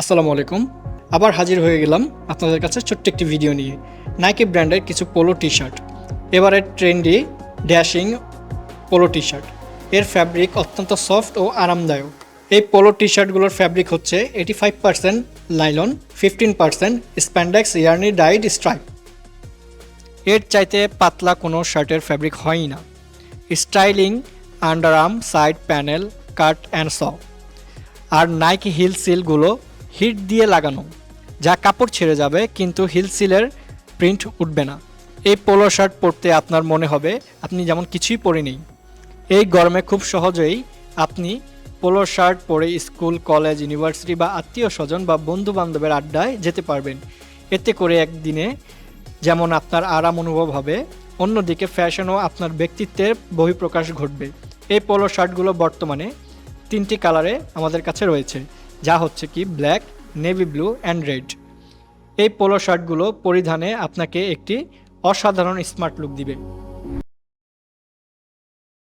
আসসালামু আলাইকুম। আবার হাজির হয়ে গেলাম আপনাদের কাছে ছোট্ট একটি ভিডিও নিয়ে। নাইকি ব্র্যান্ডের কিছু পোলো টি শার্ট, এবারের trendy dashing polo T shirt. এর ফ্যাব্রিক অত্যন্ত সফট ও আরামদায়ক। এই পোলো টি শার্টগুলোর ফ্যাব্রিক হচ্ছে 85% nylon, 15% spandex yarn dyed stripe. এর চাইতে পাতলা কোনো শার্টের ফ্যাব্রিক হয়ই না। Styling underarm, side panel, cut and sew. আর নাইকি হিল সিলগুলো হিট দিয়ে লাগানো, যা কাপড় ছেড়ে যাবে কিন্তু হিল সিলের প্রিন্ট উঠবে না। এই পোলো শার্ট পরতে আপনার মনে হবে আপনি যেমন কিছুই পরেননি। এই গরমে খুব সহজেই আপনি পোলো শার্ট পরে স্কুল, কলেজ, ইউনিভার্সিটি বা আত্মীয় স্বজন বা বন্ধু বান্ধবের আড্ডায় যেতে পারবেন। এতে করে একদিনে যেমন আপনার আরাম অনুভব হবে, অন্যদিকে ফ্যাশনও আপনার ব্যক্তিত্বের বহিঃপ্রকাশ ঘটবে। এই পোলো শার্টগুলো বর্তমানে 3টি কালারে আমাদের কাছে রয়েছে, যা হচ্ছে কি black, navy blue and red. এই পোলো শার্টগুলো পরিধানে আপনাকে একটি অসাধারণ স্মার্ট লুক দিবে।